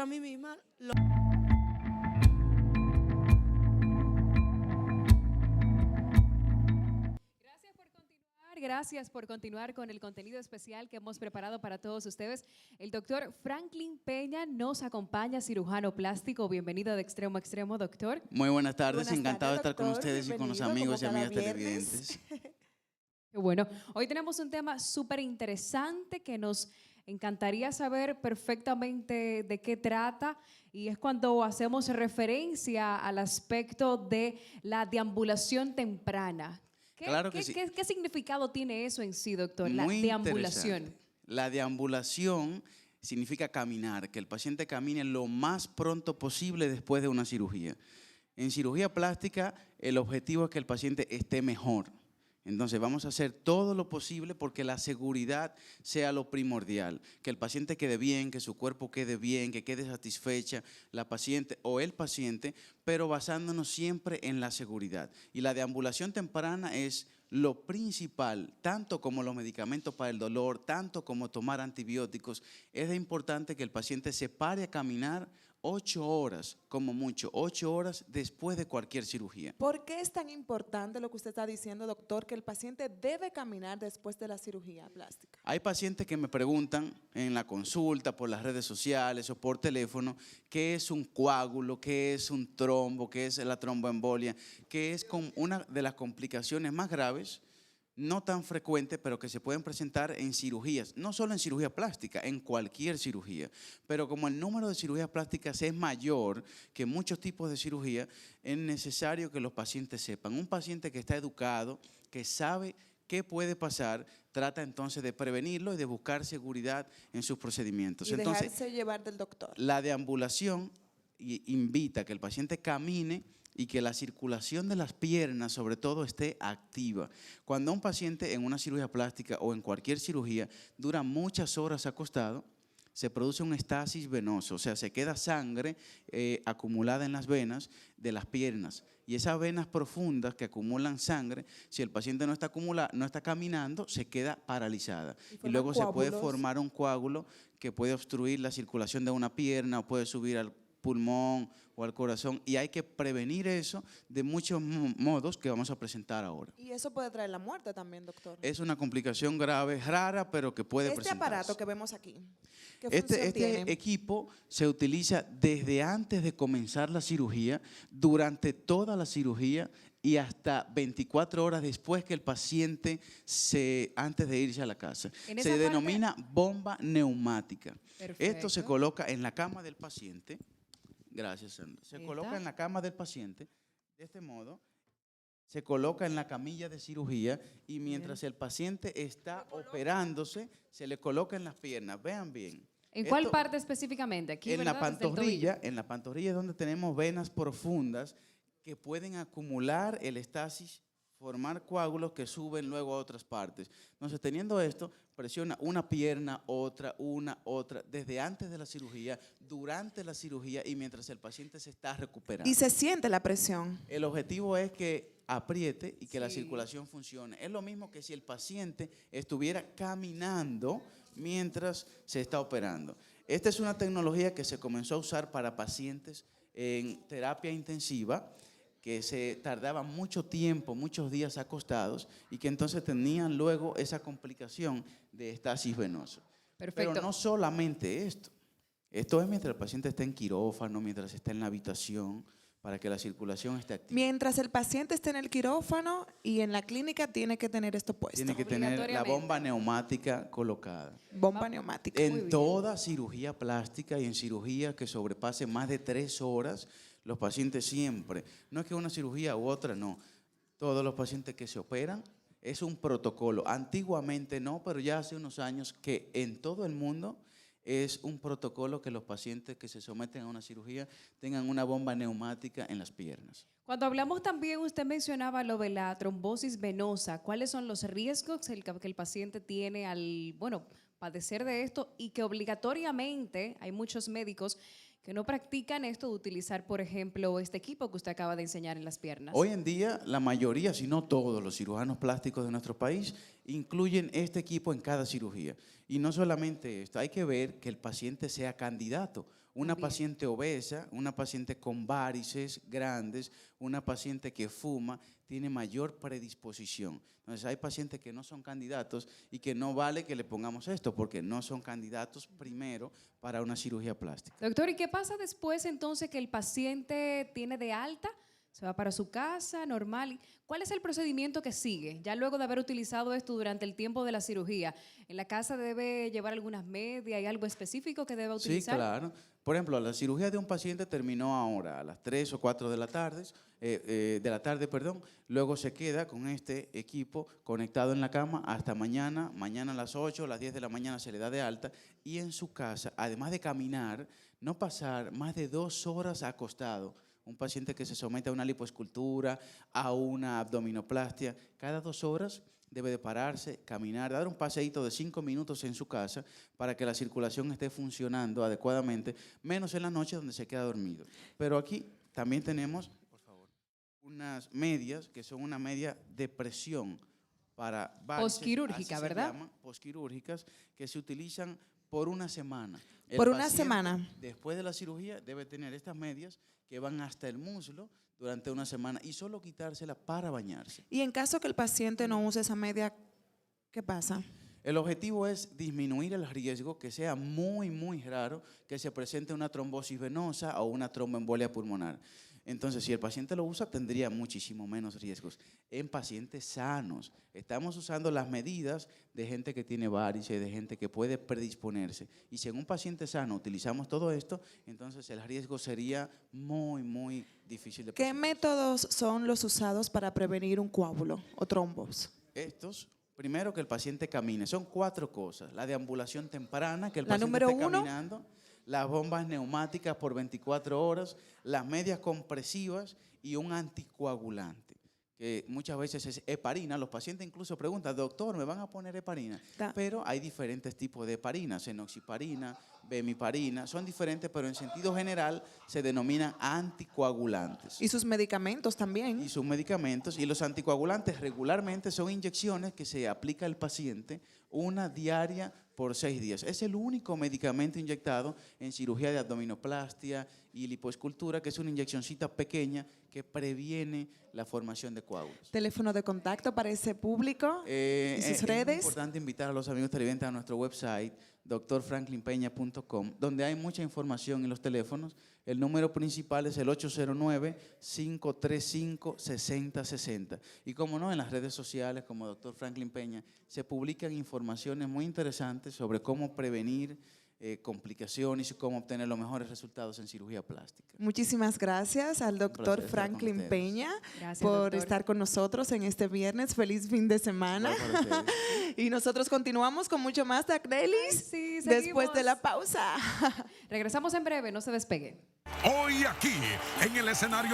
a mí misma. Gracias por continuar con el contenido especial que hemos preparado para todos ustedes. El doctor Franklin Peña nos acompaña, cirujano plástico. Bienvenido de extremo a extremo, doctor. Muy buenas tardes, Buenas encantado de tardes, estar con doctor. ustedes y con los Bienvenido, amigos y como cada amigas viernes. televidentes. Qué bueno, hoy tenemos un tema súper interesante que nos encantaría saber perfectamente de qué trata, y es cuando hacemos referencia al aspecto de la deambulación temprana. Claro que sí. ¿Qué significado tiene eso en sí, doctor? La Muy deambulación. interesante. La deambulación significa caminar, que el paciente camine lo más pronto posible después de una cirugía. En cirugía plástica, el objetivo es que el paciente esté mejor. Entonces vamos a hacer todo lo posible porque la seguridad sea lo primordial, que el paciente quede bien, que su cuerpo quede bien, que quede satisfecha la paciente o el paciente, pero basándonos siempre en la seguridad. Y la deambulación temprana es lo principal, tanto como los medicamentos para el dolor, tanto como tomar antibióticos. Es importante que el paciente se pare a caminar 8 horas, como mucho, 8 horas después de cualquier cirugía. ¿Por qué es tan importante lo que usted está diciendo, doctor, que el paciente debe caminar después de la cirugía plástica? Hay pacientes que me preguntan en la consulta, por las redes sociales o por teléfono, qué es un coágulo, qué es un trombo, qué es la tromboembolia, qué es una de las complicaciones más graves, no tan frecuentes, pero que se pueden presentar en cirugías, no solo en cirugía plástica, en cualquier cirugía. Pero como el número de cirugías plásticas es mayor que muchos tipos de cirugía, es necesario que los pacientes sepan. Un paciente que está educado, que sabe qué puede pasar, trata entonces de prevenirlo y de buscar seguridad en sus procedimientos. Y entonces, dejarse llevar del doctor. la deambulación invita a que el paciente camine y que la circulación de las piernas, sobre todo, esté activa. Cuando un paciente en una cirugía plástica o en cualquier cirugía dura muchas horas acostado, se produce un estasis venoso, o sea, se queda sangre acumulada en las venas de las piernas. Y esas venas profundas que acumulan sangre, si el paciente no está caminando, se queda paralizada. Y luego se puede formar un coágulo que puede obstruir la circulación de una pierna o puede subir al pulmón o al corazón, y hay que prevenir eso de muchos modos que vamos a presentar ahora. Y eso puede traer la muerte también, doctor. Es una complicación grave, rara, pero que puede presentarse. Este aparato que vemos aquí, ¿qué función tiene? Este equipo se utiliza desde antes de comenzar la cirugía, durante toda la cirugía y hasta 24 horas después que el paciente antes de irse a la casa. Se denomina bomba neumática. Perfecto. Esto se coloca en la cama del paciente. Gracias, Sandra. Se coloca en la cama del paciente, de este modo, se coloca en la camilla de cirugía y mientras el paciente está operándose, se le coloca en las piernas. Vean bien. ¿En cuál parte específicamente? Aquí, en ¿verdad? la pantorrilla es donde tenemos venas profundas que pueden acumular el estasis, formar coágulos que suben luego a otras partes. Entonces, teniendo esto, presiona una pierna, otra, desde antes de la cirugía, durante la cirugía y mientras el paciente se está recuperando. Y se siente la presión. El objetivo es que apriete y que la circulación funcione. Es lo mismo que si el paciente estuviera caminando mientras se está operando. Esta es una tecnología que se comenzó a usar para pacientes en terapia intensiva, que se tardaban mucho tiempo, muchos días acostados y que entonces tenían luego esa complicación de estasis venoso. Perfecto. Pero no solamente esto. Esto es mientras el paciente está en quirófano, mientras está en la habitación, para que la circulación esté activa. Mientras el paciente esté en el quirófano y en la clínica, tiene que tener esto puesto. Tiene que tener la bomba neumática colocada. Bomba neumática. En toda cirugía plástica y en cirugía que sobrepase más de 3 horas, los pacientes siempre, no es que una cirugía u otra, no. Todos los pacientes que se operan es un protocolo. Antiguamente no, pero ya hace unos años que en todo el mundo es un protocolo que los pacientes que se someten a una cirugía tengan una bomba neumática en las piernas. Cuando hablamos también, usted mencionaba lo de la trombosis venosa. ¿Cuáles son los riesgos que el paciente tiene al, padecer de esto? Y que obligatoriamente hay muchos médicos que no practican esto de utilizar, por ejemplo, este equipo que usted acaba de enseñar en las piernas. Hoy en día, la mayoría, si no todos los cirujanos plásticos de nuestro país incluyen este equipo en cada cirugía. Y no solamente esto, hay que ver que el paciente sea candidato. Una También. paciente obesa, una paciente con varices grandes, una paciente que fuma, tiene mayor predisposición. Entonces hay pacientes que no son candidatos y que no vale que le pongamos esto porque no son candidatos primero para una cirugía plástica. Doctor, ¿y qué pasa después entonces que el paciente tiene de alta? Se va para su casa, normal. ¿Cuál es el procedimiento que sigue? Ya luego de haber utilizado esto durante el tiempo de la cirugía, ¿en la casa debe llevar algunas medias? ¿Hay algo específico que deba utilizar? Sí, claro. Por ejemplo, la cirugía de un paciente terminó ahora a las 3 o 4 de la tarde, luego se queda con este equipo conectado en la cama hasta mañana a las 8, a las 10 de la mañana se le da de alta y en su casa, además de caminar, no pasar más de 2 horas acostado. Un paciente que se somete a una lipoescultura, a una abdominoplastia, cada 2 horas debe de pararse, caminar, dar un paseíto de 5 minutos en su casa para que la circulación esté funcionando adecuadamente, menos en la noche donde se queda dormido. Pero aquí también tenemos, por favor, unas medias que son una media de presión para varices, Posquirúrgica, así se ¿verdad? llaman, posquirúrgicas, que se utilizan por una semana. Por una paciente, semana. Después de la cirugía debe tener estas medias que van hasta el muslo durante una semana y solo quitársela para bañarse. Y en caso que el paciente no use esa media, ¿qué pasa? El objetivo es disminuir el riesgo, que sea muy, muy raro que se presente una trombosis venosa o una tromboembolia pulmonar. Entonces, si el paciente lo usa, tendría muchísimo menos riesgos. En pacientes sanos, estamos usando las medidas de gente que tiene varices, de gente que puede predisponerse. Y si en un paciente sano utilizamos todo esto, entonces el riesgo sería muy, muy difícil de ¿Qué presentar. métodos son los usados para prevenir un coágulo o trombos? Estos, primero que el paciente camine, son 4 cosas. La deambulación temprana, que el La paciente número esté 1. caminando, las bombas neumáticas por 24 horas, las medias compresivas y un anticoagulante, que muchas veces es heparina. Los pacientes incluso preguntan, doctor, ¿me van a poner heparina? Pero hay diferentes tipos de heparinas, enoxiparina, bemiparina, son diferentes, pero en sentido general se denominan anticoagulantes. Y sus medicamentos también. Y sus medicamentos, y los anticoagulantes regularmente son inyecciones que se aplica al paciente una diaria por 6 días. Es el único medicamento inyectado en cirugía de abdominoplastia y lipoescultura, que es una inyeccioncita pequeña que previene la formación de coágulos. Teléfono de contacto para ese público y sus Es redes. importante invitar a los amigos televidentes a nuestro website, drfranklinpeña.com, donde hay mucha información en los teléfonos. El número principal es el 809-535-6060. Y como no, en las redes sociales como Dr. Franklin Peña se publican informaciones muy interesantes sobre cómo prevenir complicaciones y cómo obtener los mejores resultados en cirugía plástica. Muchísimas gracias al doctor placer estar con Franklin ustedes. Peña Gracias, por doctor. estar con nosotros en este viernes. Feliz fin de semana. Igual para ustedes. Y nosotros continuamos con mucho más de Acnelis Sí, después de seguimos. la pausa. Regresamos en breve, no se despegue. Hoy aquí, en el escenario